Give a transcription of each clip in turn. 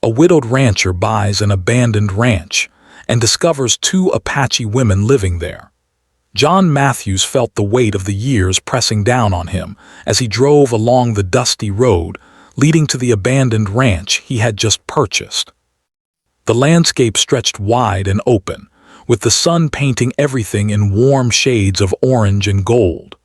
a widowed rancher buys an abandoned ranch and discovers two Apache women living there. John Matthews felt the weight of the years pressing down on him as he drove along the dusty road leading to the abandoned ranch he had just purchased. The landscape stretched wide and open, with the sun painting everything in warm shades of orange and gold.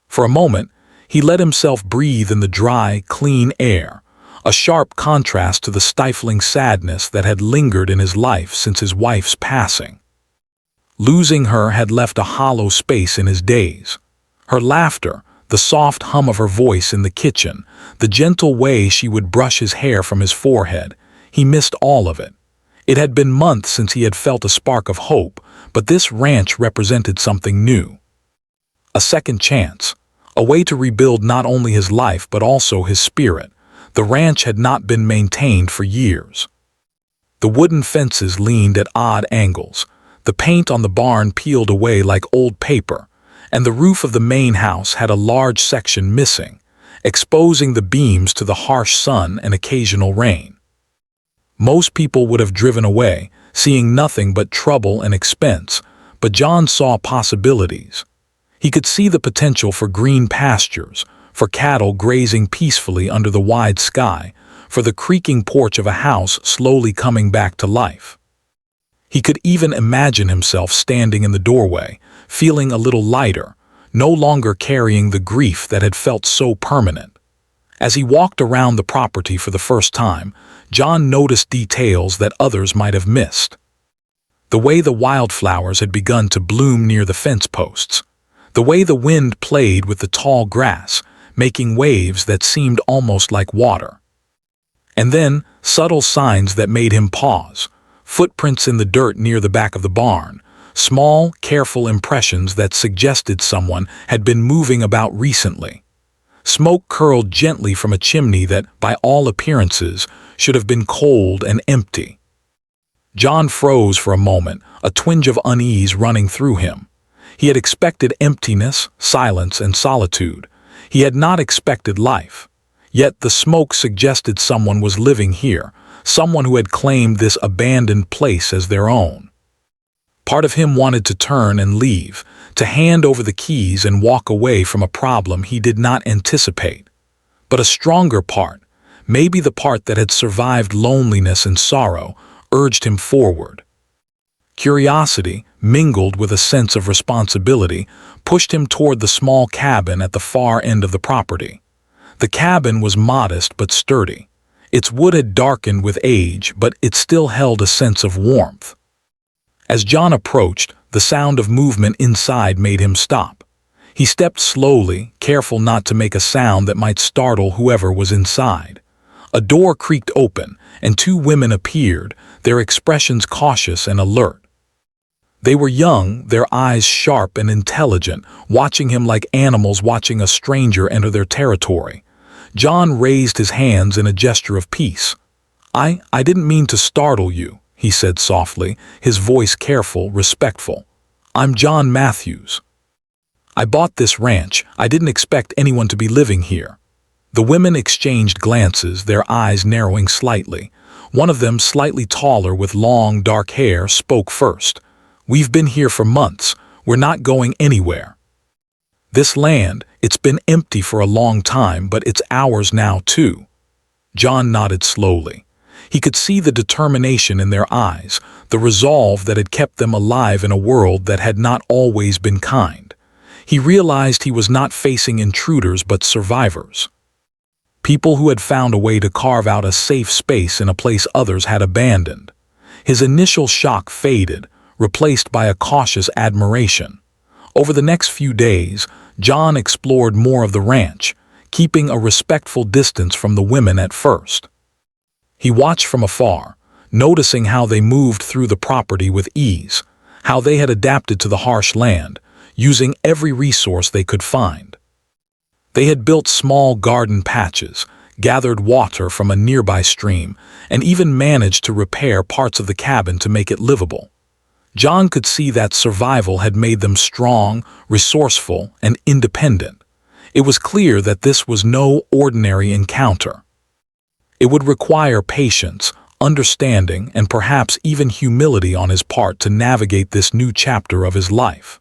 For a moment, he let himself breathe in the dry, clean air, a sharp contrast to the stifling sadness that had lingered in his life since his wife's passing. Losing her had left a hollow space in his days. Her laughter, the soft hum of her voice in the kitchen, the gentle way she would brush his hair from his forehead, he missed all of it. It had been months since he had felt a spark of hope, but this ranch represented something new. A second chance, a way to rebuild not only his life but also his spirit. The ranch had not been maintained for years. The wooden fences leaned at odd angles, the paint on the barn peeled away like old paper, and the roof of the main house had a large section missing, exposing the beams to the harsh sun and occasional rain. Most people would have driven away, seeing nothing but trouble and expense, but John saw possibilities. He could see the potential for green pastures, for cattle grazing peacefully under the wide sky, for the creaking porch of a house slowly coming back to life. He could even imagine himself standing in the doorway, feeling a little lighter, no longer carrying the grief that had felt so permanent. As he walked around the property for the first time, John noticed details that others might have missed. The way the wildflowers had begun to bloom near the fence posts, the way the wind played with the tall grass, making waves that seemed almost like water. And then, subtle signs that made him pause, footprints in the dirt near the back of the barn, small, careful impressions that suggested someone had been moving about recently. Smoke curled gently from a chimney that, by all appearances, should have been cold and empty. John froze for a moment, a twinge of unease running through him. He had expected emptiness, silence, and solitude. He had not expected life. Yet the smoke suggested someone was living here, someone who had claimed this abandoned place as their own. Part of him wanted to turn and leave, to hand over the keys and walk away from a problem he did not anticipate. But a stronger part, maybe the part that had survived loneliness and sorrow, urged him forward. Curiosity, mingled with a sense of responsibility, pushed him toward the small cabin at the far end of the property. The cabin was modest but sturdy. Its wood had darkened with age, but it still held a sense of warmth. As John approached, the sound of movement inside made him stop. He stepped slowly, careful not to make a sound that might startle whoever was inside. A door creaked open, and two women appeared, their expressions cautious and alert. They were young, their eyes sharp and intelligent, watching him like animals watching a stranger enter their territory. John raised his hands in a gesture of peace. I didn't mean to startle you," he said softly, his voice careful, respectful. "I'm John Matthews. I bought this ranch. I didn't expect anyone to be living here." The women exchanged glances, their eyes narrowing slightly. One of them, slightly taller with long, dark hair, spoke first. "We've been here for months. We're not going anywhere. This land, it's been empty for a long time, but it's ours now too." John nodded slowly. He could see the determination in their eyes, the resolve that had kept them alive in a world that had not always been kind. He realized he was not facing intruders but survivors. People who had found a way to carve out a safe space in a place others had abandoned. His initial shock faded, replaced by a cautious admiration. Over the next few days, John explored more of the ranch, keeping a respectful distance from the women at first. He watched from afar, noticing how they moved through the property with ease, how they had adapted to the harsh land, using every resource they could find. They had built small garden patches, gathered water from a nearby stream, and even managed to repair parts of the cabin to make it livable. John could see that survival had made them strong, resourceful, and independent. It was clear that this was no ordinary encounter. It would require patience, understanding, and perhaps even humility on his part to navigate this new chapter of his life.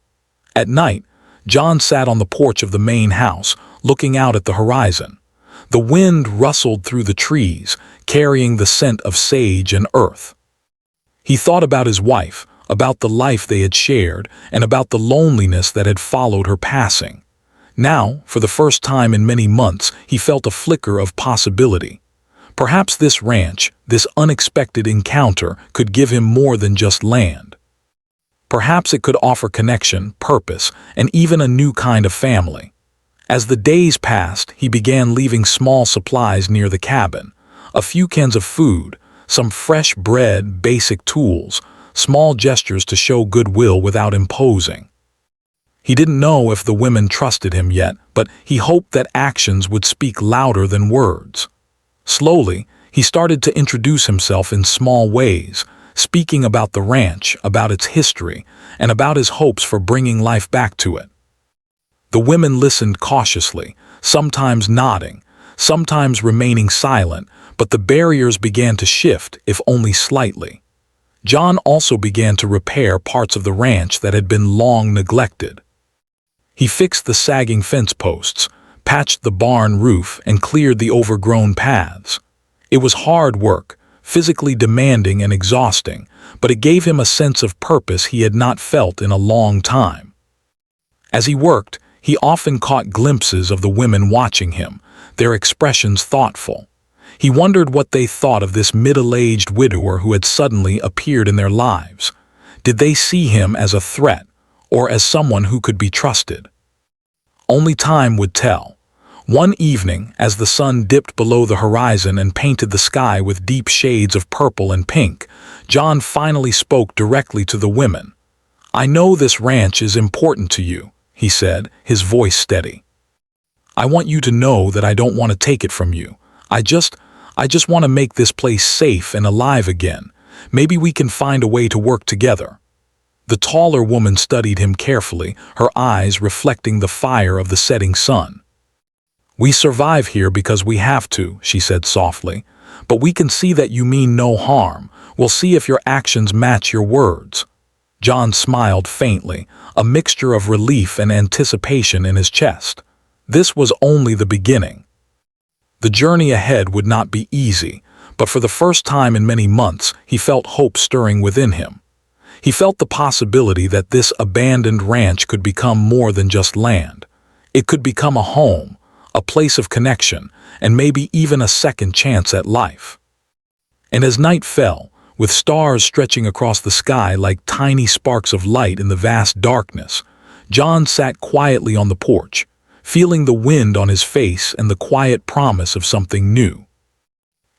At night, John sat on the porch of the main house, looking out at the horizon. The wind rustled through the trees, carrying the scent of sage and earth. He thought about his wife, about the life they had shared, and about the loneliness that had followed her passing. Now, for the first time in many months, he felt a flicker of possibility. Perhaps this ranch, this unexpected encounter, could give him more than just land. Perhaps it could offer connection, purpose, and even a new kind of family. As the days passed, he began leaving small supplies near the cabin. A few cans of food, some fresh bread, basic tools, small gestures to show goodwill without imposing. He didn't know if the women trusted him yet, but he hoped that actions would speak louder than words. Slowly, he started to introduce himself in small ways, speaking about the ranch, about its history, and about his hopes for bringing life back to it. The women listened cautiously, sometimes nodding, sometimes remaining silent, but the barriers began to shift, if only slightly. John also began to repair parts of the ranch that had been long neglected. He fixed the sagging fence posts, patched the barn roof, and cleared the overgrown paths. It was hard work, physically demanding and exhausting, but it gave him a sense of purpose he had not felt in a long time. As he worked, he often caught glimpses of the women watching him, their expressions thoughtful. He wondered what they thought of this middle-aged widower who had suddenly appeared in their lives. Did they see him as a threat, or as someone who could be trusted? Only time would tell. One evening, as the sun dipped below the horizon and painted the sky with deep shades of purple and pink, John finally spoke directly to the women. "I know this ranch is important to you," he said, his voice steady. "I want you to know that I don't want to take it from you. I just want to make this place safe and alive again. Maybe we can find a way to work together." The taller woman studied him carefully, her eyes reflecting the fire of the setting sun. "We survive here because we have to," she said softly, "but we can see that you mean no harm. We'll see if your actions match your words." John smiled faintly, a mixture of relief and anticipation in his chest. This was only the beginning. The journey ahead would not be easy, but for the first time in many months, he felt hope stirring within him. He felt the possibility that this abandoned ranch could become more than just land. It could become a home, a place of connection, and maybe even a second chance at life. And as night fell, with stars stretching across the sky like tiny sparks of light in the vast darkness, John sat quietly on the porch, feeling the wind on his face and the quiet promise of something new.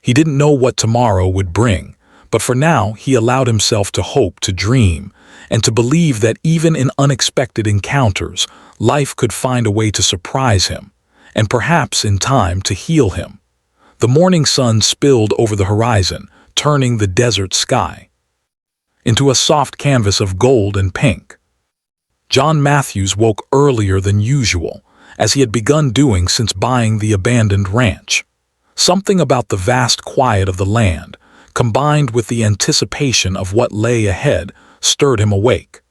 He didn't know what tomorrow would bring, but for now he allowed himself to hope, to dream, and to believe that even in unexpected encounters, life could find a way to surprise him, and perhaps in time to heal him. The morning sun spilled over the horizon, turning the desert sky into a soft canvas of gold and pink. John Matthews woke earlier than usual, as he had begun doing since buying the abandoned ranch. Something about the vast quiet of the land, combined with the anticipation of what lay ahead, stirred him awake.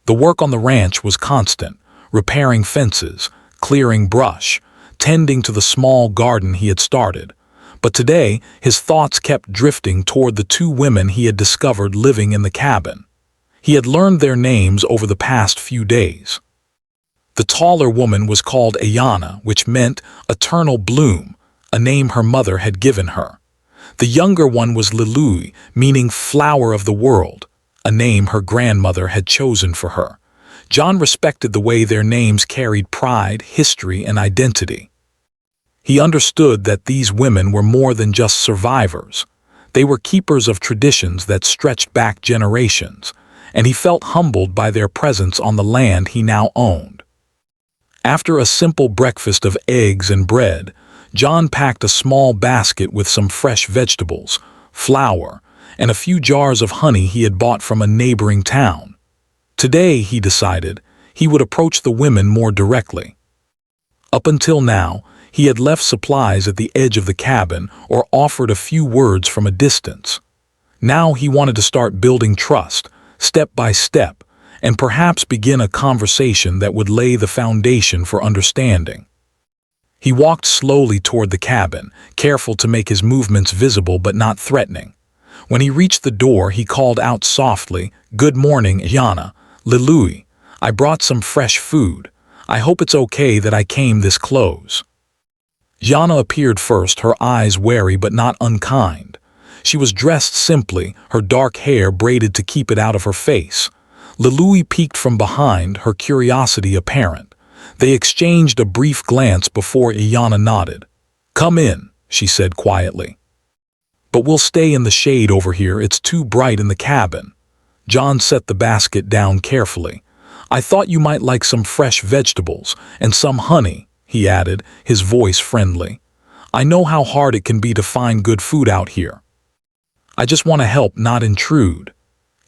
The work on the ranch was constant, repairing fences, clearing brush, tending to the small garden he had started. But today, his thoughts kept drifting toward the two women he had discovered living in the cabin. He had learned their names over the past few days. The taller woman was called Ayana, which meant eternal bloom, a name her mother had given her. The younger one was Lilui, meaning flower of the world, a name her grandmother had chosen for her. John respected the way their names carried pride, history, and identity. He understood that these women were more than just survivors. They were keepers of traditions that stretched back generations, and he felt humbled by their presence on the land he now owned. After a simple breakfast of eggs and bread, John packed a small basket with some fresh vegetables, flour, and a few jars of honey he had bought from a neighboring town. Today, he decided, he would approach the women more directly. Up until now, He had left supplies at the edge of the cabin or offered a few words from a distance. Now he wanted to start building trust, step by step, and perhaps begin a conversation that would lay the foundation for understanding. He walked slowly toward the cabin, careful to make his movements visible but not threatening. When he reached the door, he called out softly, "Good morning, Yana. Lilui, I brought some fresh food. I hope it's okay that I came this close." Yana appeared first, her eyes wary but not unkind. She was dressed simply, her dark hair braided to keep it out of her face. Lilui peeked from behind, her curiosity apparent. They exchanged a brief glance before Yana nodded. "Come in," she said quietly. "But we'll stay in the shade over here, it's too bright in the cabin." John set the basket down carefully. "I thought you might like some fresh vegetables and some honey," he added, his voice friendly. "I know how hard it can be to find good food out here. I just want to help, not intrude."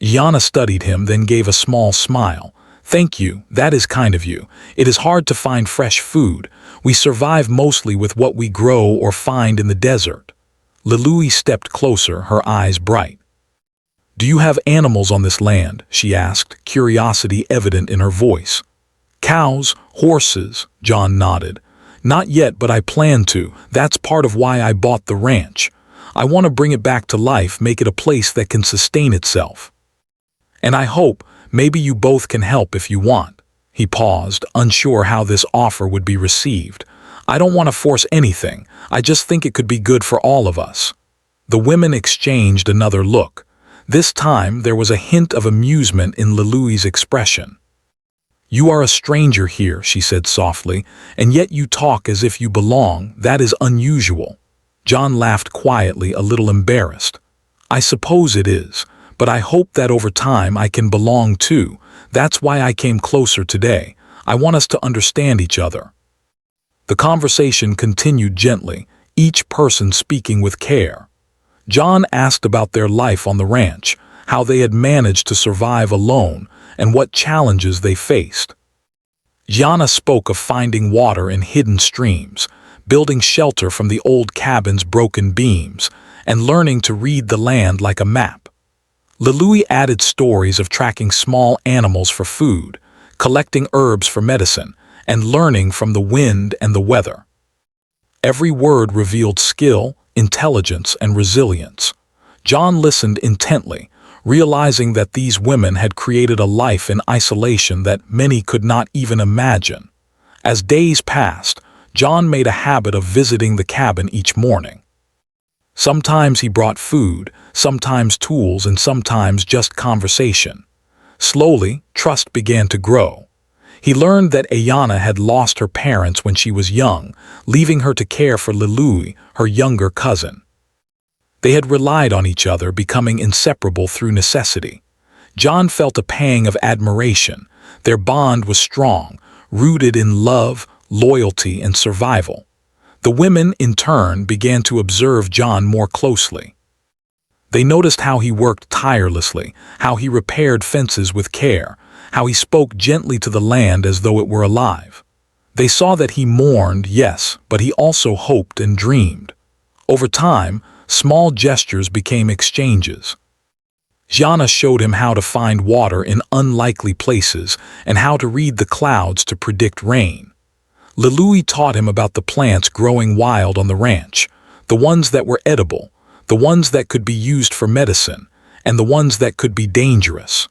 Yana studied him, then gave a small smile. "Thank you, that is kind of you. It is hard to find fresh food. We survive mostly with what we grow or find in the desert." Lilui stepped closer, her eyes bright. "Do you have animals on this land?" she asked, curiosity evident in her voice. "Cows, horses," John nodded. "Not yet, but I plan to. That's part of why I bought the ranch. I want to bring it back to life, make it a place that can sustain itself. And I hope, maybe you both can help if you want." He paused, unsure how this offer would be received. "I don't want to force anything. I just think it could be good for all of us." The women exchanged another look. This time there was a hint of amusement in Lilui's expression. "You are a stranger here," she said softly, "and yet you talk as if you belong. That is unusual." John laughed quietly, a little embarrassed. "I suppose it is, but I hope that over time I can belong too. That's why I came closer today. I want us to understand each other." The conversation continued gently, each person speaking with care. John asked about their life on the ranch, how they had managed to survive alone, and what challenges they faced. Yana spoke of finding water in hidden streams, building shelter from the old cabin's broken beams, and learning to read the land like a map. Lilui added stories of tracking small animals for food, collecting herbs for medicine, and learning from the wind and the weather. Every word revealed skill, intelligence, and resilience. John listened intently, realizing that these women had created a life in isolation that many could not even imagine. As days passed, John made a habit of visiting the cabin each morning. Sometimes he brought food, sometimes tools, and sometimes just conversation. Slowly, trust began to grow. He learned that Ayana had lost her parents when she was young, leaving her to care for Lilui, her younger cousin. They had relied on each other, becoming inseparable through necessity. John felt a pang of admiration. Their bond was strong, rooted in love, loyalty, and survival. The women, in turn, began to observe John more closely. They noticed how he worked tirelessly, how he repaired fences with care, how he spoke gently to the land as though it were alive. They saw that he mourned, yes, but he also hoped and dreamed. Over time, small gestures became exchanges. Jana showed him how to find water in unlikely places and how to read the clouds to predict rain. Lilui taught him about the plants growing wild on the ranch, the ones that were edible, the ones that could be used for medicine, and the ones that could be dangerous.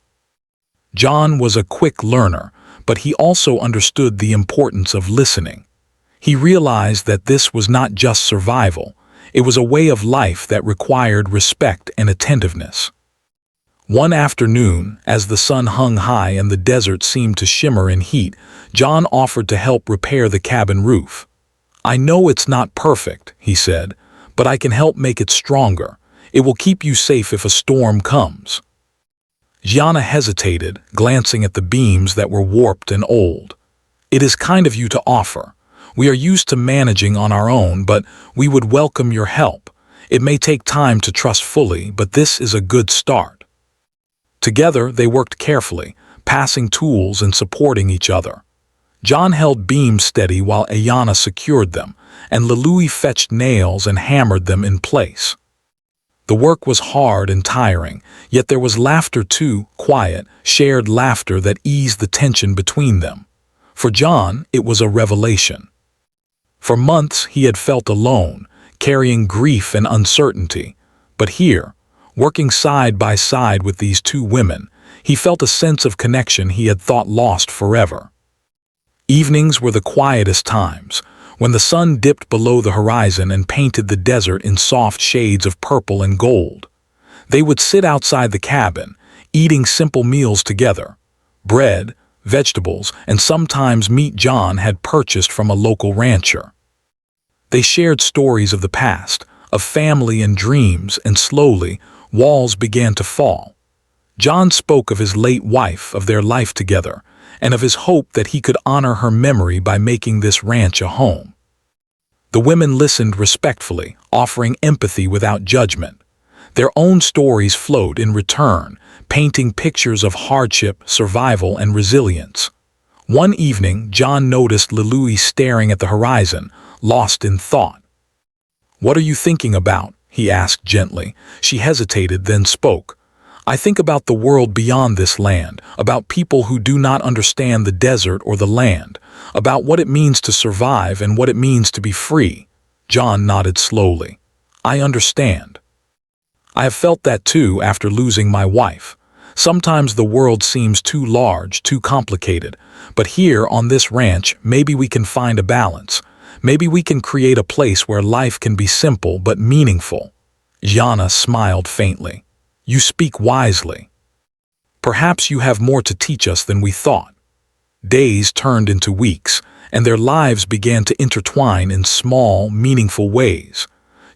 John was a quick learner, but he also understood the importance of listening. He realized that this was not just survival, it was a way of life that required respect and attentiveness. One afternoon, as the sun hung high and the desert seemed to shimmer in heat, John offered to help repair the cabin roof. "I know it's not perfect," he said, "but I can help make it stronger. It will keep you safe if a storm comes." Jana hesitated, glancing at the beams that were warped and old. "It is kind of you to offer. We are used to managing on our own, but we would welcome your help. It may take time to trust fully, but this is a good start." Together, they worked carefully, passing tools and supporting each other. John held beams steady while Ayanna secured them, and Lalui fetched nails and hammered them in place. The work was hard and tiring, yet there was laughter too, quiet, shared laughter that eased the tension between them. For John, it was a revelation. For months he had felt alone, carrying grief and uncertainty, but here, working side by side with these two women, he felt a sense of connection he had thought lost forever. Evenings were the quietest times, when the sun dipped below the horizon and painted the desert in soft shades of purple and gold. They would sit outside the cabin, eating simple meals together: bread, vegetables, and sometimes meat John had purchased from a local rancher. They shared stories of the past, of family and dreams, and slowly, walls began to fall. John spoke of his late wife, of their life together, and of his hope that he could honor her memory by making this ranch a home. The women listened respectfully, offering empathy without judgment. Their own stories flowed in return, painting pictures of hardship, survival, and resilience. One evening, John noticed Lalui staring at the horizon, lost in thought. "What are you thinking about?" he asked gently. She hesitated, then spoke. "I think about the world beyond this land, about people who do not understand the desert or the land, about what it means to survive and what it means to be free." John nodded slowly. "I understand. I have felt that too after losing my wife. Sometimes the world seems too large, too complicated, but here on this ranch, maybe we can find a balance. Maybe we can create a place where life can be simple but meaningful." Ayanna smiled faintly. "You speak wisely. Perhaps you have more to teach us than we thought." Days turned into weeks, and their lives began to intertwine in small, meaningful ways.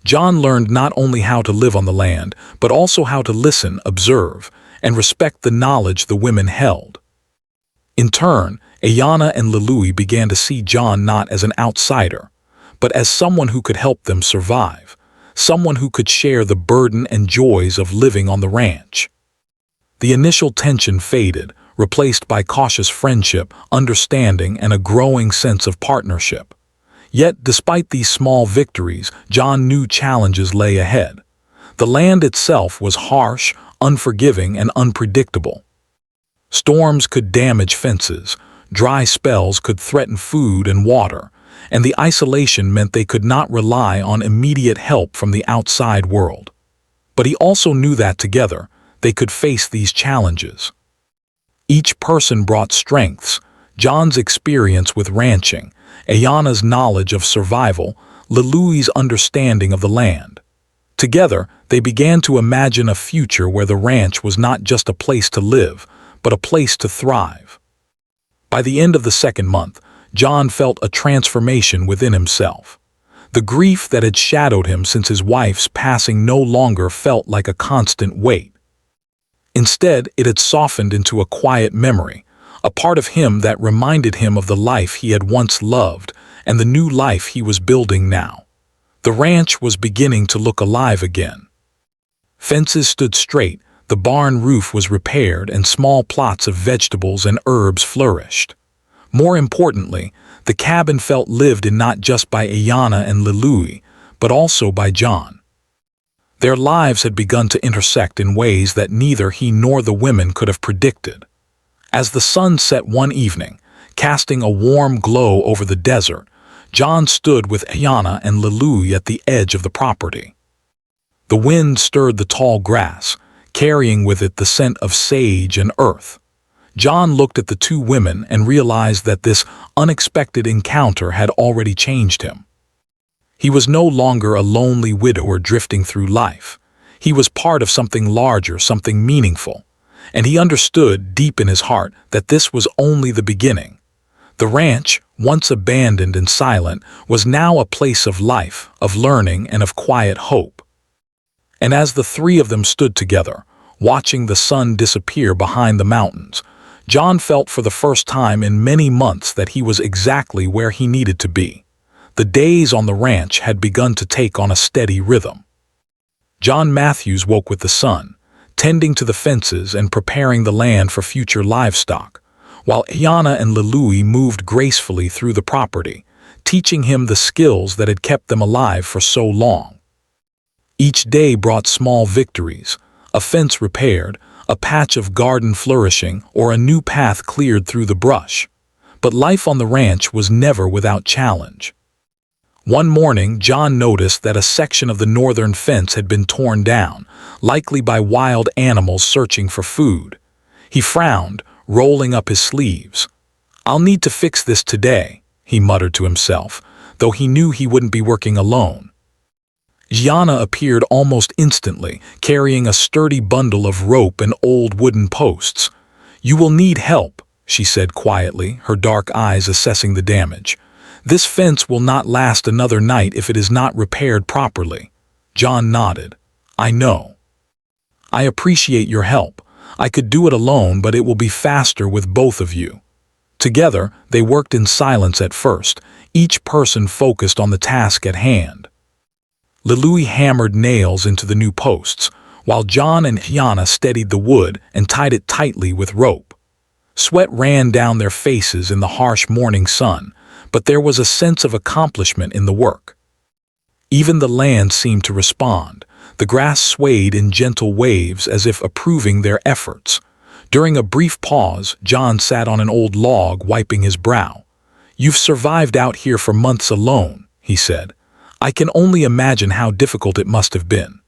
John learned not only how to live on the land, but also how to listen, observe, and respect the knowledge the women held. In turn, Ayanna and Lalui began to see John not as an outsider, but as someone who could help them survive, someone who could share the burden and joys of living on the ranch. The initial tension faded, replaced by cautious friendship, understanding, and a growing sense of partnership. Yet, despite these small victories, John knew challenges lay ahead. The land itself was harsh, unforgiving, and unpredictable. Storms could damage fences, dry spells could threaten food and water, and the isolation meant they could not rely on immediate help from the outside world. But he also knew that together, they could face these challenges. Each person brought strengths: John's experience with ranching, Ayanna's knowledge of survival, Lalui's understanding of the land. Together, they began to imagine a future where the ranch was not just a place to live, but a place to thrive. By the end of the second month, John felt a transformation within himself. The grief that had shadowed him since his wife's passing no longer felt like a constant weight. Instead, it had softened into a quiet memory, a part of him that reminded him of the life he had once loved and the new life he was building now. The ranch was beginning to look alive again. Fences stood straight, the barn roof was repaired, and small plots of vegetables and herbs flourished. More importantly, the cabin felt lived in not just by Ayanna and Lalui, but also by John. Their lives had begun to intersect in ways that neither he nor the women could have predicted. As the sun set one evening, casting a warm glow over the desert, John stood with Ayanna and Lalui at the edge of the property. The wind stirred the tall grass, carrying with it the scent of sage and earth. John looked at the two women and realized that this unexpected encounter had already changed him. He was no longer a lonely widower drifting through life. He was part of something larger, something meaningful, and he understood deep in his heart that this was only the beginning. The ranch, once abandoned and silent, was now a place of life, of learning, and of quiet hope. And as the three of them stood together, watching the sun disappear behind the mountains, John felt for the first time in many months that he was exactly where he needed to be. The days on the ranch had begun to take on a steady rhythm. John Matthews woke with the sun, tending to the fences and preparing the land for future livestock, while Iana and Lilui moved gracefully through the property, teaching him the skills that had kept them alive for so long. Each day brought small victories, a fence repaired, a patch of garden flourishing, or a new path cleared through the brush. But life on the ranch was never without challenge. One morning, John noticed that a section of the northern fence had been torn down, likely by wild animals searching for food. He frowned, rolling up his sleeves. "I'll need to fix this today," he muttered to himself, though he knew he wouldn't be working alone. Gianna appeared almost instantly, carrying a sturdy bundle of rope and old wooden posts. "You will need help," she said quietly, her dark eyes assessing the damage. "This fence will not last another night if it is not repaired properly." John nodded. "I know. I appreciate your help. I could do it alone, but it will be faster with both of you." Together, they worked in silence at first, each person focused on the task at hand. Lilui hammered nails into the new posts, while John and Gianna steadied the wood and tied it tightly with rope. Sweat ran down their faces in the harsh morning sun, but there was a sense of accomplishment in the work. Even the land seemed to respond. The grass swayed in gentle waves as if approving their efforts. During a brief pause, John sat on an old log, wiping his brow. "You've survived out here for months alone," he said. "I can only imagine how difficult it must have been."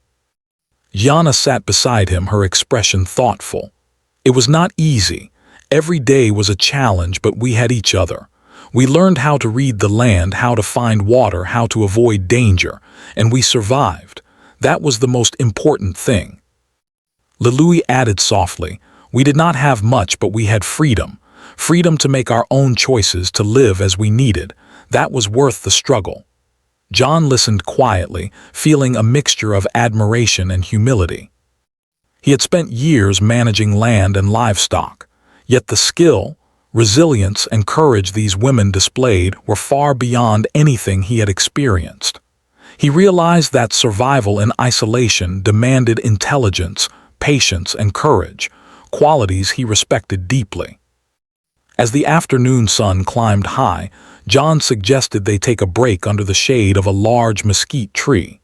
Gianna sat beside him, her expression thoughtful. "It was not easy. Every day was a challenge, but we had each other. We learned how to read the land, how to find water, how to avoid danger, and we survived. That was the most important thing." Lilui added softly, "We did not have much, but we had freedom. Freedom to make our own choices, to live as we needed. That was worth the struggle." John listened quietly, feeling a mixture of admiration and humility. He had spent years managing land and livestock, yet the skill, resilience, and courage these women displayed were far beyond anything he had experienced. He realized that survival in isolation demanded intelligence, patience, and courage, qualities he respected deeply. As the afternoon sun climbed high, John suggested they take a break under the shade of a large mesquite tree.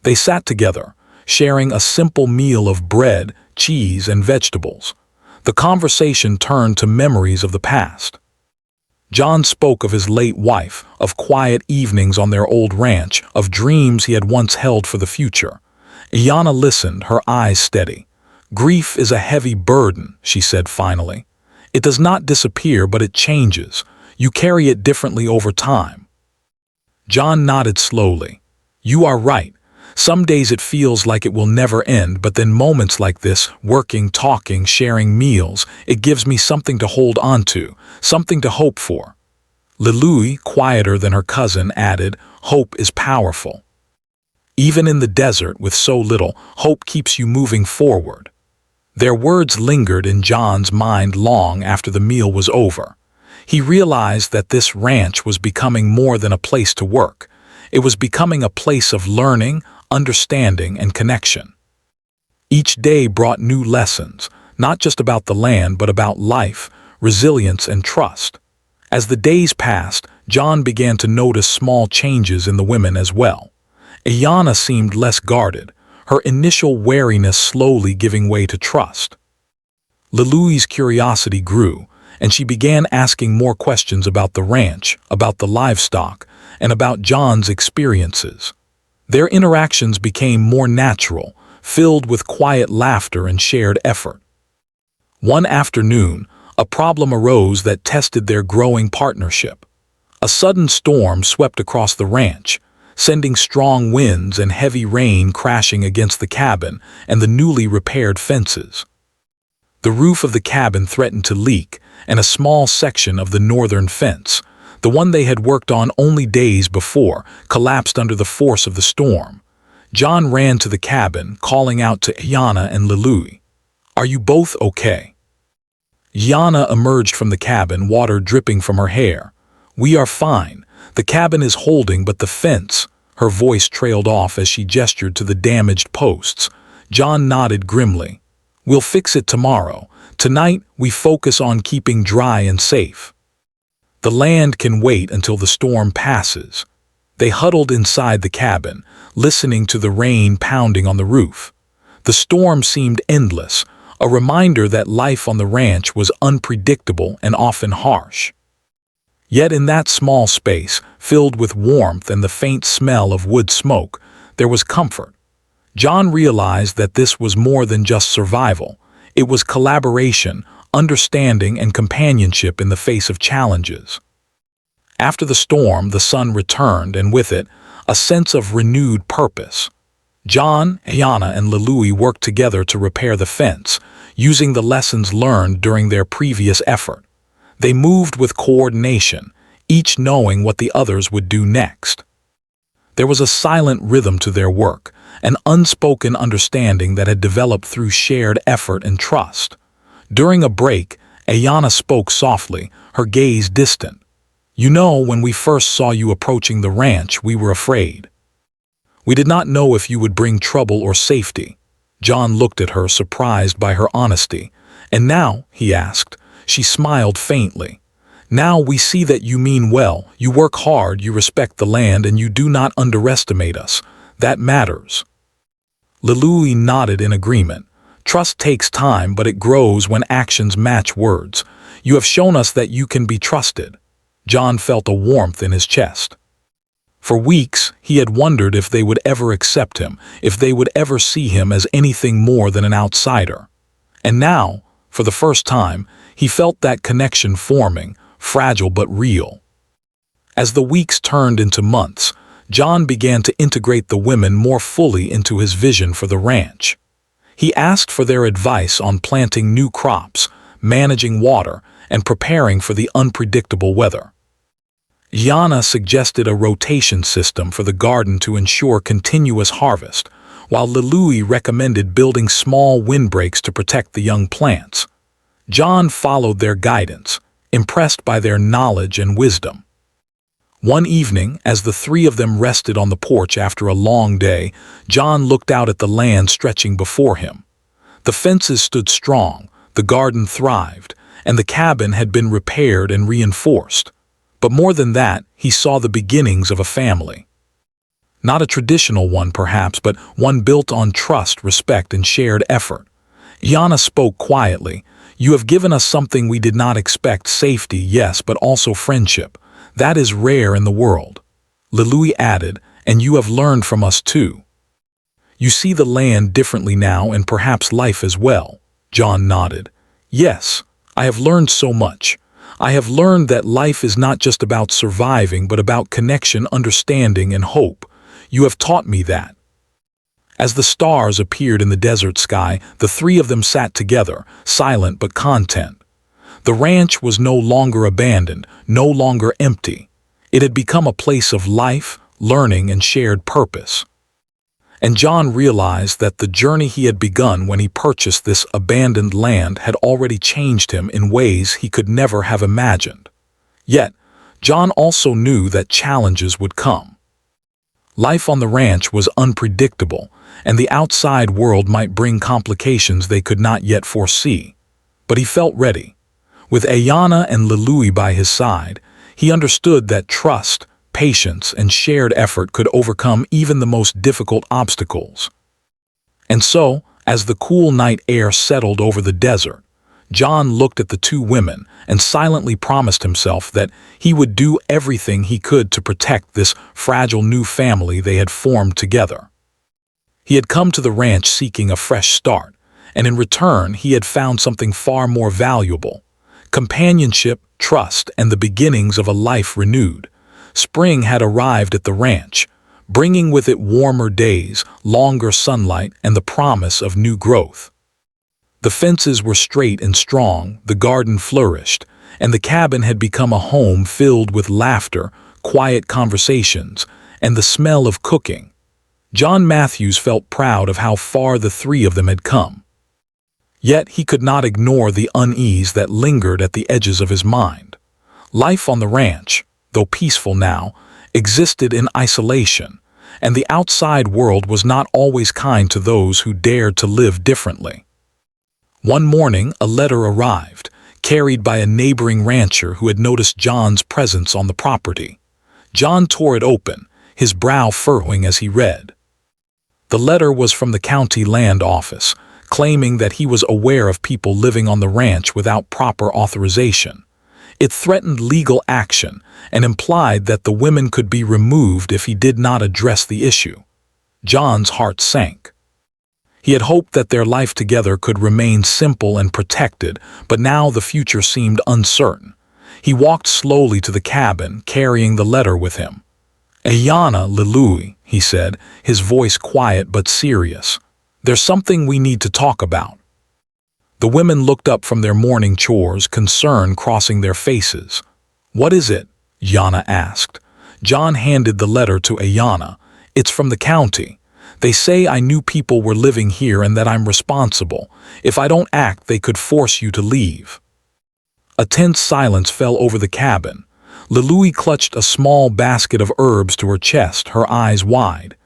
They sat together, sharing a simple meal of bread, cheese, and vegetables. The conversation turned to memories of the past. John spoke of his late wife, of quiet evenings on their old ranch, of dreams he had once held for the future. Iana listened, her eyes steady. "Grief is a heavy burden," she said finally. "It does not disappear, but it changes. You carry it differently over time." John nodded slowly. "You are right. Some days it feels like it will never end, but then moments like this, working, talking, sharing meals, it gives me something to hold on to, something to hope for." Lilui, quieter than her cousin, added, "Hope is powerful. Even in the desert with so little, hope keeps you moving forward." Their words lingered in John's mind long after the meal was over. He realized that this ranch was becoming more than a place to work. It was becoming a place of learning, understanding, and connection. Each day brought new lessons, not just about the land, but about life, resilience, and trust. As the days passed, John began to notice small changes in the women as well. Iana seemed less guarded, her initial wariness slowly giving way to trust. Lilui's curiosity grew, and she began asking more questions about the ranch, about the livestock, and about John's experiences. Their interactions became more natural, filled with quiet laughter and shared effort. One afternoon, a problem arose that tested their growing partnership. A sudden storm swept across the ranch, sending strong winds and heavy rain crashing against the cabin and the newly repaired fences. The roof of the cabin threatened to leak, and a small section of the northern fence, the one they had worked on only days before, collapsed under the force of the storm. John ran to the cabin, calling out to Iana and Lilui. "Are you both okay?" Iana emerged from the cabin, water dripping from her hair. "We are fine. The cabin is holding, but the fence—" Her voice trailed off as she gestured to the damaged posts. John nodded grimly. We'll fix it tomorrow. Tonight, we focus on keeping dry and safe. The land can wait until the storm passes. They huddled inside the cabin, listening to the rain pounding on the roof. The storm seemed endless, a reminder that life on the ranch was unpredictable and often harsh. Yet in that small space, filled with warmth and the faint smell of wood smoke, there was comfort. John realized that this was more than just survival. It was collaboration, understanding, and companionship in the face of challenges. After the storm, the sun returned, and with it, a sense of renewed purpose. John, Ayana, and Lalui worked together to repair the fence, using the lessons learned during their previous effort. They moved with coordination, each knowing what the others would do next. There was a silent rhythm to their work, an unspoken understanding that had developed through shared effort and trust. During a break, Ayana spoke softly, her gaze distant. "You know, when we first saw you approaching the ranch, we were afraid. We did not know if you would bring trouble or safety." John looked at her, surprised by her honesty. "And now," he asked. She smiled faintly. "Now we see that you mean well, you work hard, you respect the land, and you do not underestimate us. That matters." Lalui nodded in agreement. "Trust takes time, but it grows when actions match words. You have shown us that you can be trusted." John felt a warmth in his chest. For weeks, he had wondered if they would ever accept him, if they would ever see him as anything more than an outsider. And now, for the first time, he felt that connection forming, fragile but real. As the weeks turned into months, John began to integrate the women more fully into his vision for the ranch. He asked for their advice on planting new crops, managing water, and preparing for the unpredictable weather. Yana suggested a rotation system for the garden to ensure continuous harvest, while Lalui recommended building small windbreaks to protect the young plants. John followed their guidance, impressed by their knowledge and wisdom. One evening, as the three of them rested on the porch after a long day, John looked out at the land stretching before him. The fences stood strong, the garden thrived, and the cabin had been repaired and reinforced. But more than that, he saw the beginnings of a family. Not a traditional one, perhaps, but one built on trust, respect, and shared effort. Yana spoke quietly. "You have given us something we did not expect, safety, yes, but also friendship. That is rare in the world." Lalui added, "And you have learned from us too. You see the land differently now and perhaps life as well." John nodded. "Yes, I have learned so much. I have learned that life is not just about surviving, but about connection, understanding, and hope. You have taught me that." As the stars appeared in the desert sky, the three of them sat together, silent but content. The ranch was no longer abandoned, no longer empty. It had become a place of life, learning, and shared purpose. And John realized that the journey he had begun when he purchased this abandoned land had already changed him in ways he could never have imagined. Yet, John also knew that challenges would come. Life on the ranch was unpredictable, and the outside world might bring complications they could not yet foresee. But he felt ready. With Ayana and Lalui by his side, he understood that trust, patience, and shared effort could overcome even the most difficult obstacles. And so, as the cool night air settled over the desert, John looked at the two women and silently promised himself that he would do everything he could to protect this fragile new family they had formed together. He had come to the ranch seeking a fresh start, and in return he had found something far more valuable: companionship, trust, and the beginnings of a life renewed. Spring had arrived at the ranch, bringing with it warmer days, longer sunlight, and the promise of new growth. The fences were straight and strong, the garden flourished, and the cabin had become a home filled with laughter, quiet conversations, and the smell of cooking. John Matthews felt proud of how far the three of them had come. Yet he could not ignore the unease that lingered at the edges of his mind. Life on the ranch, though peaceful now, existed in isolation, and the outside world was not always kind to those who dared to live differently. One morning, a letter arrived, carried by a neighboring rancher who had noticed John's presence on the property. John tore it open, his brow furrowing as he read. The letter was from the county land office, claiming that he was aware of people living on the ranch without proper authorization. It threatened legal action and implied that the women could be removed if he did not address the issue. John's heart sank. He had hoped that their life together could remain simple and protected, but now the future seemed uncertain. He walked slowly to the cabin, carrying the letter with him. "Ayana Lilui," he said, his voice quiet but serious. "There's something we need to talk about." The women looked up from their morning chores, concern crossing their faces. "What is it?" Yana asked. John handed the letter to Ayana. "It's from the county. They say I knew people were living here and that I'm responsible. If I don't act, they could force you to leave." A tense silence fell over the cabin. Lilui clutched a small basket of herbs to her chest, her eyes wide.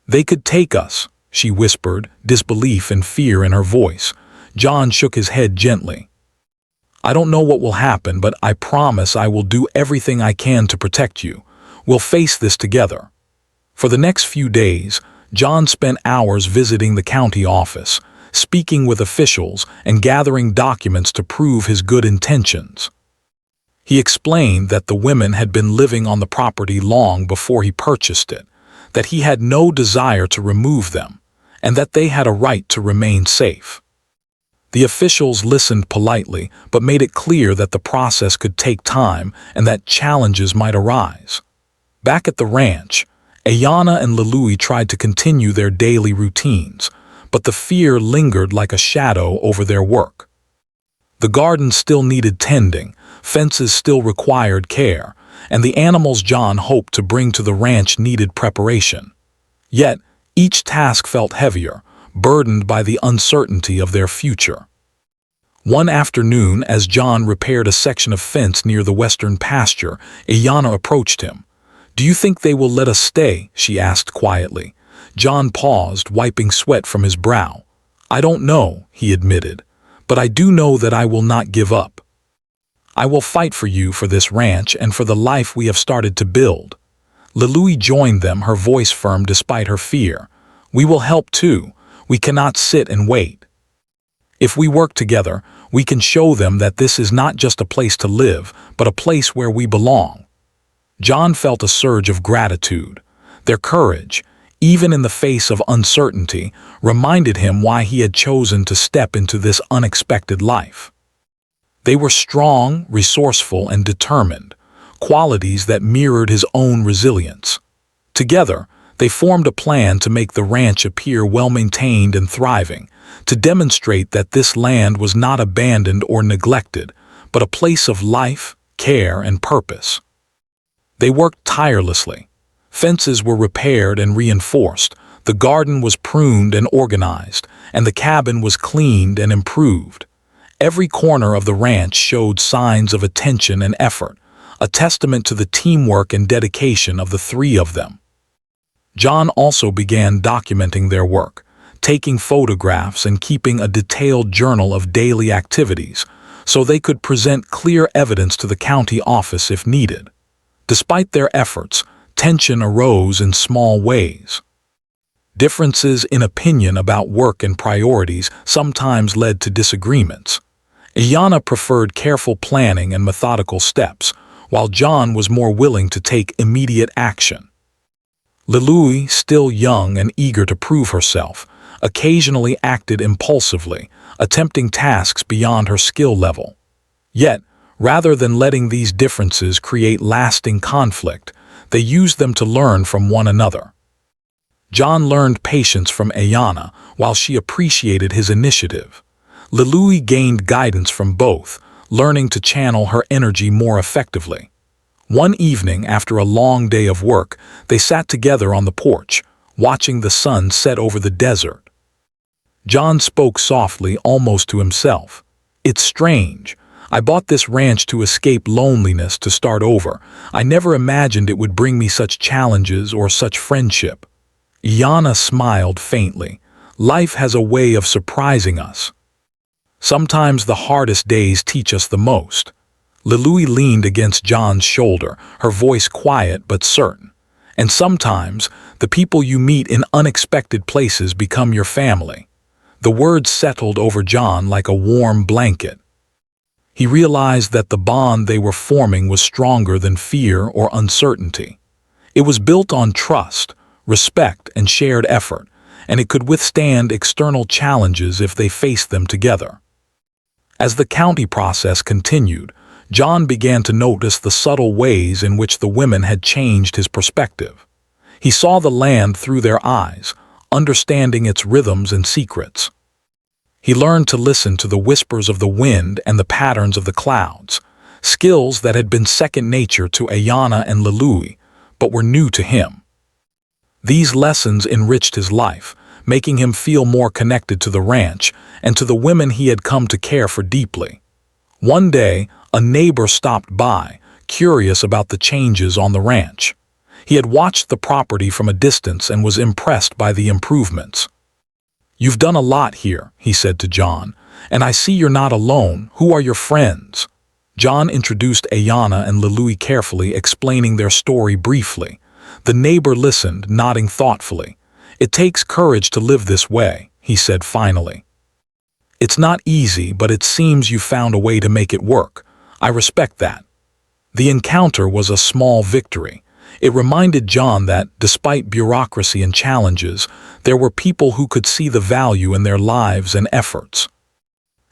"They could take us," she whispered, disbelief and fear in her voice. John shook his head gently. "I don't know what will happen, but I promise I will do everything I can to protect you. We'll face this together." For the next few days, John spent hours visiting the county office, speaking with officials and gathering documents to prove his good intentions. He explained that the women had been living on the property long before he purchased it, that he had no desire to remove them, and that they had a right to remain safe. The officials listened politely, but made it clear that the process could take time and that challenges might arise. Back at the ranch, Ayana and Lilui tried to continue their daily routines, but the fear lingered like a shadow over their work. The garden still needed tending, fences still required care, and the animals John hoped to bring to the ranch needed preparation. Yet, each task felt heavier, burdened by the uncertainty of their future. One afternoon, as John repaired a section of fence near the western pasture, Ayana approached him. "Do you think they will let us stay?" she asked quietly. John paused, wiping sweat from his brow. "I don't know," he admitted, "but I do know that I will not give up. I will fight for you, for this ranch, and for the life we have started to build." Lilui joined them, her voice firm despite her fear. "We will help too. We cannot sit and wait. If we work together, we can show them that this is not just a place to live, but a place where we belong." John felt a surge of gratitude. Their courage, even in the face of uncertainty, reminded him why he had chosen to step into this unexpected life. They were strong, resourceful, and determined, qualities that mirrored his own resilience. Together, they formed a plan to make the ranch appear well-maintained and thriving, to demonstrate that this land was not abandoned or neglected, but a place of life, care, and purpose. They worked tirelessly. Fences were repaired and reinforced, the garden was pruned and organized, and the cabin was cleaned and improved. Every corner of the ranch showed signs of attention and effort, a testament to the teamwork and dedication of the three of them. John also began documenting their work, taking photographs and keeping a detailed journal of daily activities, so they could present clear evidence to the county office if needed. Despite their efforts, tension arose in small ways. Differences in opinion about work and priorities sometimes led to disagreements. Ayana preferred careful planning and methodical steps, while John was more willing to take immediate action. Lilui, still young and eager to prove herself, occasionally acted impulsively, attempting tasks beyond her skill level. Yet, rather than letting these differences create lasting conflict, they used them to learn from one another. John learned patience from Ayana, while she appreciated his initiative. Lilui gained guidance from both, learning to channel her energy more effectively. One evening, after a long day of work, they sat together on the porch, watching the sun set over the desert. John spoke softly, almost to himself. "It's strange. I bought this ranch to escape loneliness, to start over. I never imagined it would bring me such challenges or such friendship." Yana smiled faintly. "Life has a way of surprising us." Sometimes the hardest days teach us the most. Louie leaned against John's shoulder, her voice quiet but certain. And sometimes, the people you meet in unexpected places become your family. The words settled over John like a warm blanket. He realized that the bond they were forming was stronger than fear or uncertainty. It was built on trust, respect, and shared effort, and it could withstand external challenges if they faced them together. As the county process continued, John began to notice the subtle ways in which the women had changed his perspective. He saw the land through their eyes, understanding its rhythms and secrets. He learned to listen to the whispers of the wind and the patterns of the clouds, skills that had been second nature to Ayanna and Louie, but were new to him. These lessons enriched his life, making him feel more connected to the ranch and to the women he had come to care for deeply. One day, a neighbor stopped by, curious about the changes on the ranch. He had watched the property from a distance and was impressed by the improvements. "You've done a lot here," he said to John, "and I see you're not alone. Who are your friends?" John introduced Ayanna and Louie carefully, explaining their story briefly. The neighbor listened, nodding thoughtfully. "It takes courage to live this way," he said finally. "It's not easy, but it seems you found a way to make it work. I respect that." The encounter was a small victory. It reminded John that, despite bureaucracy and challenges, there were people who could see the value in their lives and efforts.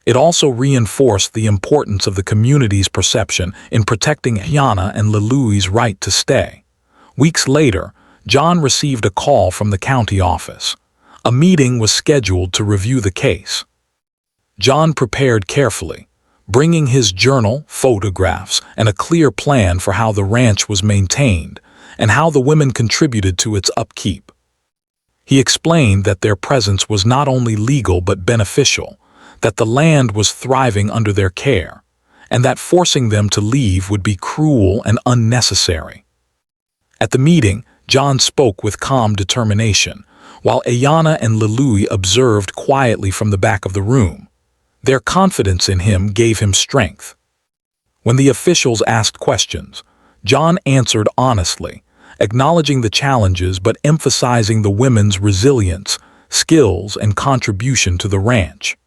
It also reinforced the importance of the community's perception in protecting Ayanna and Louie's right to stay. Weeks later, John received a call from the county office. A meeting was scheduled to review the case. John prepared carefully, bringing his journal, photographs, and a clear plan for how the ranch was maintained and how the women contributed to its upkeep. He explained that their presence was not only legal but beneficial, that the land was thriving under their care, and that forcing them to leave would be cruel and unnecessary. At the meeting, John spoke with calm determination, while Ayanna and Louie observed quietly from the back of the room. Their confidence in him gave him strength. When the officials asked questions, John answered honestly, acknowledging the challenges but emphasizing the women's resilience, skills, and contribution to the ranch.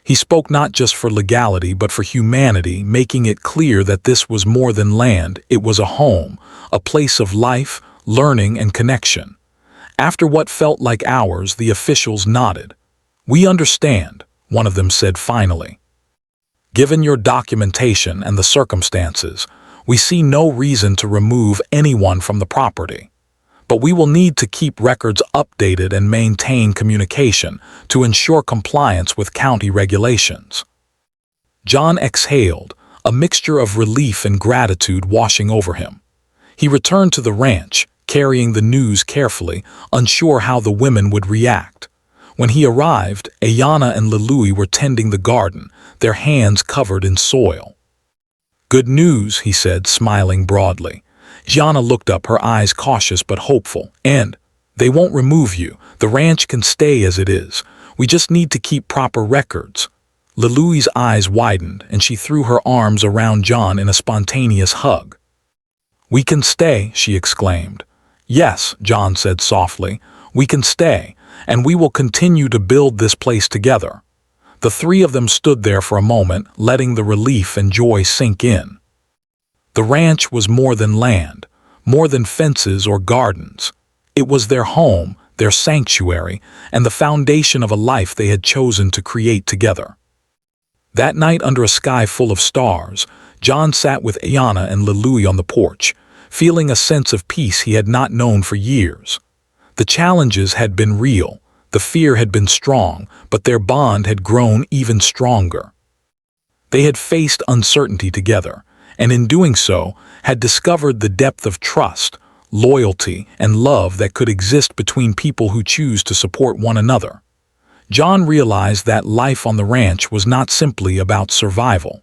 He spoke not just for legality but for humanity, making it clear that this was more than land. It was a home, a place of life, learning, and connection. After what felt like hours, the officials nodded. "We understand," one of them said finally. "Given your documentation and the circumstances, we see no reason to remove anyone from the property. But we will need to keep records updated and maintain communication to ensure compliance with county regulations." John exhaled, a mixture of relief and gratitude washing over him. He returned to the ranch, carrying the news carefully, unsure how the women would react. When he arrived, Ayanna and Louie were tending the garden, their hands covered in soil. "Good news," he said, smiling broadly. Ayanna looked up, her eyes cautious but hopeful. "And they won't remove you. The ranch can stay as it is. We just need to keep proper records." Louie's eyes widened, and she threw her arms around John in a spontaneous hug. "We can stay," she exclaimed. "Yes," John said softly, "we can stay, and we will continue to build this place together." The three of them stood there for a moment, letting the relief and joy sink in. The ranch was more than land, more than fences or gardens. It was their home, their sanctuary, and the foundation of a life they had chosen to create together. That night, under a sky full of stars, John sat with Ayanna and Louie on the porch, feeling a sense of peace he had not known for years. The challenges had been real, the fear had been strong, but their bond had grown even stronger. They had faced uncertainty together, and in doing so, had discovered the depth of trust, loyalty, and love that could exist between people who choose to support one another. John realized that life on the ranch was not simply about survival.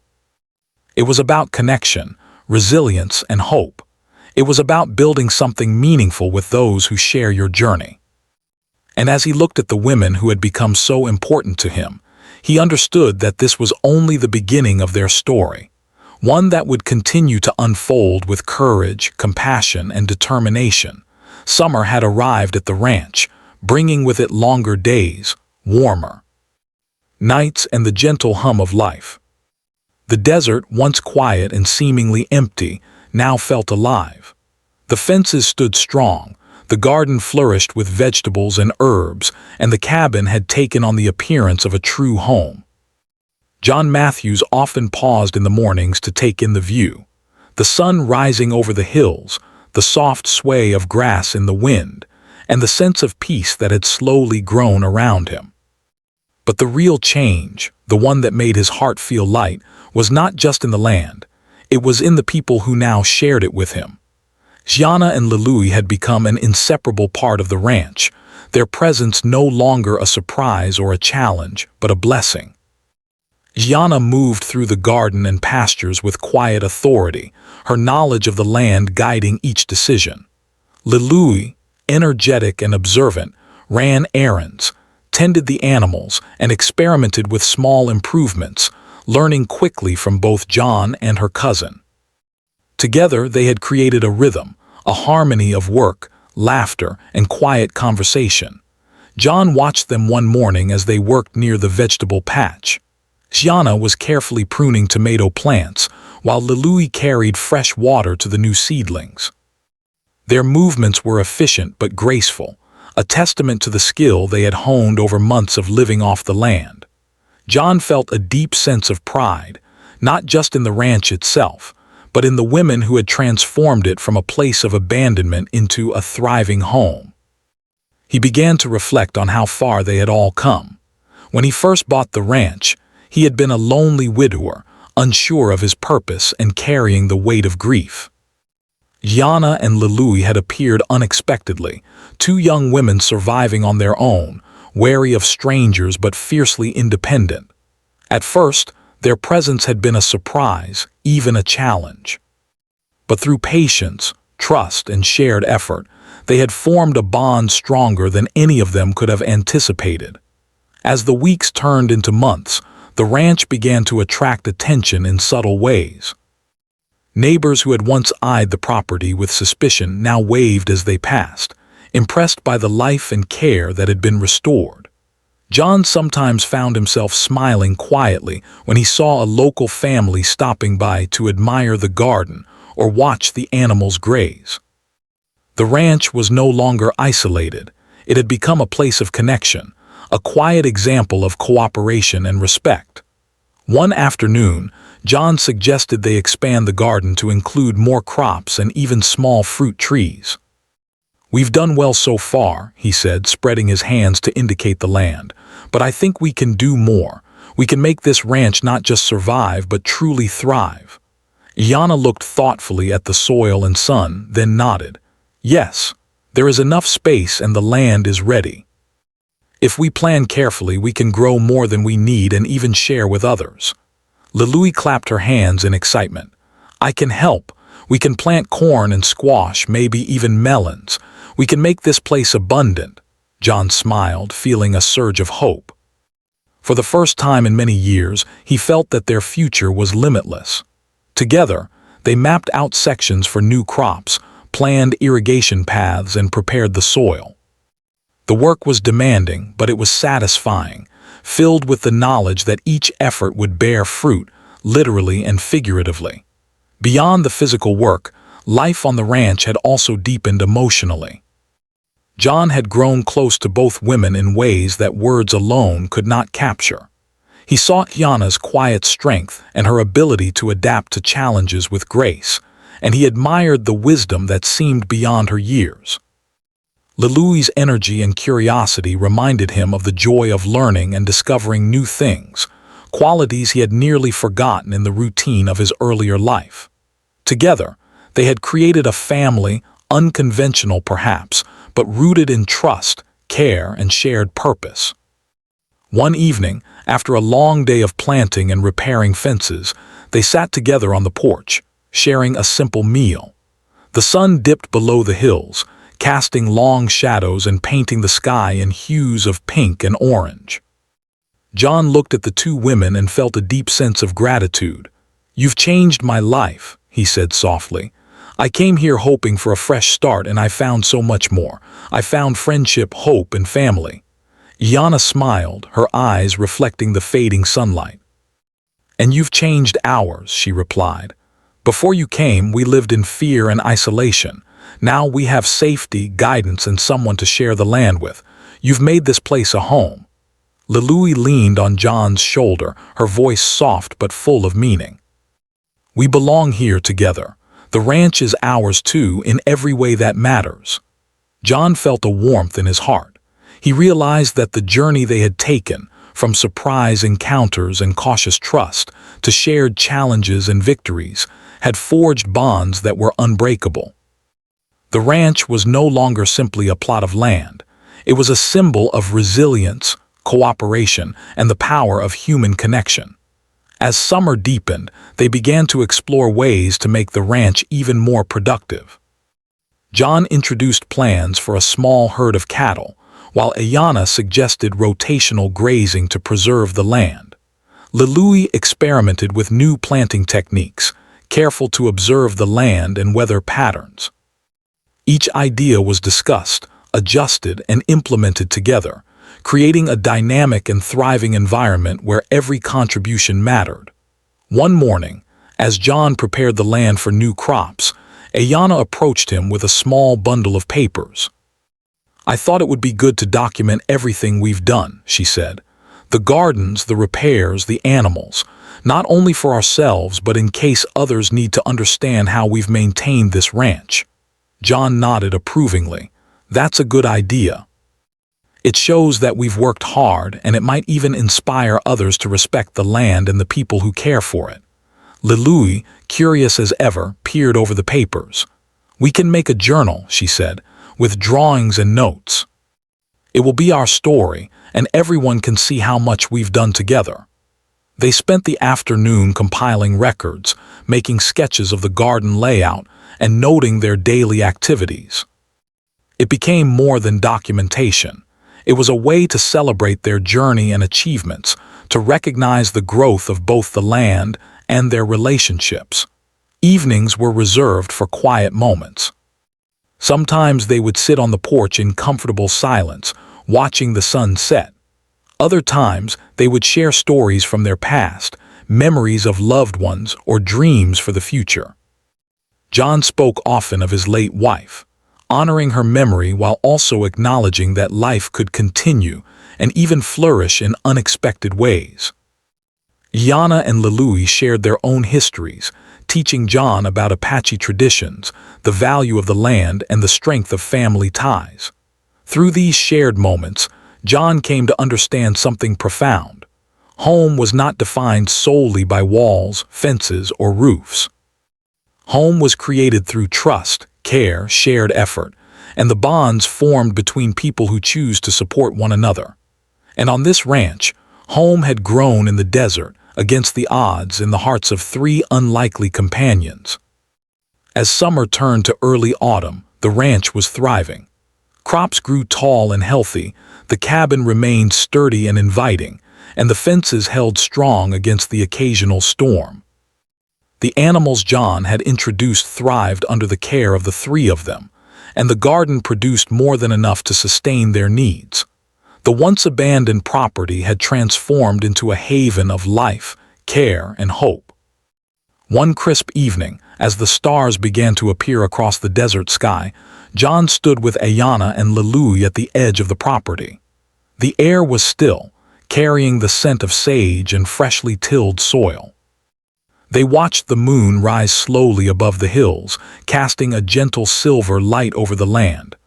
It was about connection, resilience, and hope. It was about building something meaningful with those who share your journey. And as he looked at the women who had become so important to him, He understood that this was only the beginning of their story, one that would continue to unfold with courage, compassion, and determination. Summer had arrived at the ranch, bringing with it longer days, warmer nights, and the gentle hum of life. The desert, once quiet and seemingly empty, now felt alive. The fences stood strong, the garden flourished with vegetables and herbs, and the cabin had taken on the appearance of a true home. John Matthews often paused in the mornings to take in the view. The sun rising over the hills, the soft sway of grass in the wind, and the sense of peace that had slowly grown around him. But the real change, the one that made his heart feel light, was not just in the land. It was in the people who now shared it with him. Gianna and Louis had become an inseparable part of the ranch, their presence no longer a surprise or a challenge, but a blessing. Gianna moved through the garden and pastures with quiet authority, her knowledge of the land guiding each decision. Louis, energetic and observant, ran errands, tended the animals, and experimented with small improvements, learning quickly from both John and her cousin. Together they had created a rhythm, a harmony of work, laughter, and quiet conversation. John watched them one morning as they worked near the vegetable patch. Gianna was carefully pruning tomato plants, while Louis carried fresh water to the new seedlings. Their movements were efficient but graceful, a testament to the skill they had honed over months of living off the land. John felt a deep sense of pride, not just in the ranch itself, but in the women who had transformed it from a place of abandonment into a thriving home. He began to reflect on how far they had all come. When he first bought the ranch, he had been a lonely widower, unsure of his purpose and carrying the weight of grief. Gianna and Louis had appeared unexpectedly, two young women surviving on their own, wary of strangers but fiercely independent. At first, their presence had been a surprise, even a challenge. But through patience, trust, and shared effort, they had formed a bond stronger than any of them could have anticipated. As the weeks turned into months, the ranch began to attract attention in subtle ways. Neighbors who had once eyed the property with suspicion now waved as they passed, impressed by the life and care that had been restored. John sometimes found himself smiling quietly when he saw a local family stopping by to admire the garden or watch the animals graze. The ranch was no longer isolated. It had become a place of connection, a quiet example of cooperation and respect. One afternoon, John suggested they expand the garden to include more crops and even small fruit trees. "We've done well so far," he said, spreading his hands to indicate the land, "but I think we can do more. We can make this ranch not just survive, but truly thrive." Gianna looked thoughtfully at the soil and sun, then nodded. "Yes, there is enough space and the land is ready. If we plan carefully, we can grow more than we need and even share with others." Louis clapped her hands in excitement. "I can help. We can plant corn and squash, maybe even melons. We can make this place abundant." John smiled, feeling a surge of hope. For the first time in many years, he felt that their future was limitless. Together, they mapped out sections for new crops, planned irrigation paths, and prepared the soil. The work was demanding, but it was satisfying, filled with the knowledge that each effort would bear fruit, literally and figuratively. Beyond the physical work, life on the ranch had also deepened emotionally. John had grown close to both women in ways that words alone could not capture. He saw Gianna's quiet strength and her ability to adapt to challenges with grace, and he admired the wisdom that seemed beyond her years. Louis's energy and curiosity reminded him of the joy of learning and discovering new things, qualities he had nearly forgotten in the routine of his earlier life. Together, they had created a family, unconventional perhaps, but rooted in trust, care, and shared purpose. One evening, after a long day of planting and repairing fences, they sat together on the porch, sharing a simple meal. The sun dipped below the hills, casting long shadows and painting the sky in hues of pink and orange. John looked at the two women and felt a deep sense of gratitude. "You've changed my life," he said softly. "I came here hoping for a fresh start, and I found so much more. I found friendship, hope, and family." Iana smiled, her eyes reflecting the fading sunlight. "And you've changed ours," she replied. "Before you came, we lived in fear and isolation. Now we have safety, guidance, and someone to share the land with. You've made this place a home." Lilui leaned on John's shoulder, her voice soft but full of meaning. "We belong here together. The ranch is ours too, in every way that matters." John felt a warmth in his heart. He realized that the journey they had taken, from surprise encounters and cautious trust to shared challenges and victories, had forged bonds that were unbreakable. The ranch was no longer simply a plot of land. It was a symbol of resilience, cooperation, and the power of human connection. As summer deepened, they began to explore ways to make the ranch even more productive. John introduced plans for a small herd of cattle, while Ayana suggested rotational grazing to preserve the land. Lilui experimented with new planting techniques, careful to observe the land and weather patterns. Each idea was discussed, adjusted, and implemented together, creating a dynamic and thriving environment where every contribution mattered. One morning, as John prepared the land for new crops, Ayana approached him with a small bundle of papers. "I thought it would be good to document everything we've done," she said. "The gardens, the repairs, the animals, not only for ourselves but in case others need to understand how we've maintained this ranch." John nodded approvingly. "That's a good idea. It shows that we've worked hard, and it might even inspire others to respect the land and the people who care for it." Lilui, curious as ever, peered over the papers. "We can make a journal," she said, "with drawings and notes. It will be our story, and everyone can see how much we've done together." They spent the afternoon compiling records, making sketches of the garden layout, and noting their daily activities. It became more than documentation. It was a way to celebrate their journey and achievements, to recognize the growth of both the land and their relationships. Evenings were reserved for quiet moments. Sometimes they would sit on the porch in comfortable silence, watching the sun set. Other times, they would share stories from their past, memories of loved ones, or dreams for the future. John spoke often of his late wife, honoring her memory while also acknowledging that life could continue and even flourish in unexpected ways. Iana and Lilui shared their own histories, teaching John about Apache traditions, the value of the land, and the strength of family ties. Through these shared moments, John came to understand something profound. Home was not defined solely by walls, fences, or roofs. Home was created through trust, care, shared effort, and the bonds formed between people who choose to support one another. And on this ranch, home had grown in the desert, against the odds, in the hearts of three unlikely companions. As summer turned to early autumn, the ranch was thriving. Crops grew tall and healthy, the cabin remained sturdy and inviting, and the fences held strong against the occasional storm. The animals John had introduced thrived under the care of the three of them, and the garden produced more than enough to sustain their needs. The once abandoned property had transformed into a haven of life, care, and hope. One crisp evening, as the stars began to appear across the desert sky, John stood with Ayana and Lilui at the edge of the property. The air was still, carrying the scent of sage and freshly tilled soil. They watched the moon rise slowly above the hills, casting a gentle silver light over the land.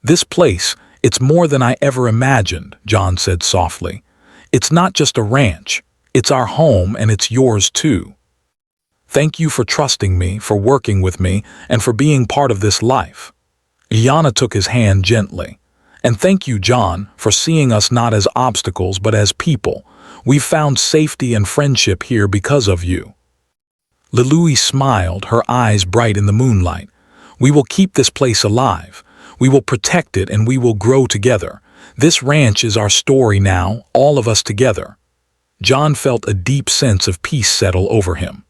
"This place, it's more than I ever imagined," John said softly. "It's not just a ranch. It's our home, and it's yours too. Thank you for trusting me, for working with me, and for being part of this life." Iana took his hand gently. "And thank you, John, for seeing us not as obstacles but as people. We've found safety and friendship here because of you." Lilui smiled, her eyes bright in the moonlight. "We will keep this place alive. We will protect it, and we will grow together. This ranch is our story now, all of us together." John felt a deep sense of peace settle over him.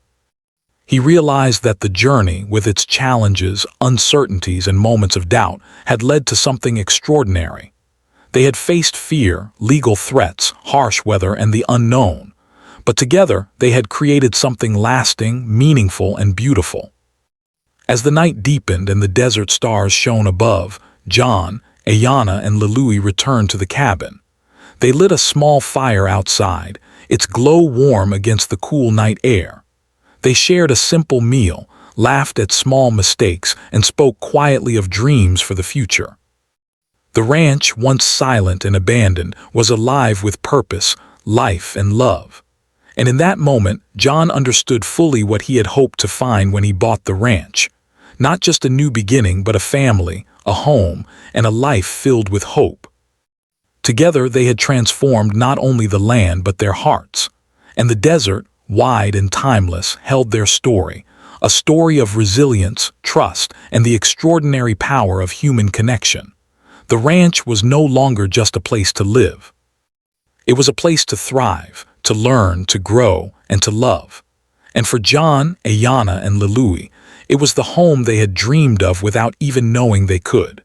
He realized that the journey, with its challenges, uncertainties, and moments of doubt, had led to something extraordinary. They had faced fear, legal threats, harsh weather, and the unknown. But together, they had created something lasting, meaningful, and beautiful. As the night deepened and the desert stars shone above, John, Ayana, and Lalui returned to the cabin. They lit a small fire outside, its glow warm against the cool night air. They shared a simple meal, laughed at small mistakes, and spoke quietly of dreams for the future. The ranch, once silent and abandoned, was alive with purpose, life, and love. And in that moment, John understood fully what he had hoped to find when he bought the ranch. Not just a new beginning, but a family, a home, and a life filled with hope. Together they had transformed not only the land but their hearts. And the desert, wide and timeless, held their story, a story of resilience, trust, and the extraordinary power of human connection. The ranch was no longer just a place to live. It was a place to thrive, to learn, to grow, and to love. And for John, Ayana, and Lalui, it was the home they had dreamed of without even knowing they could.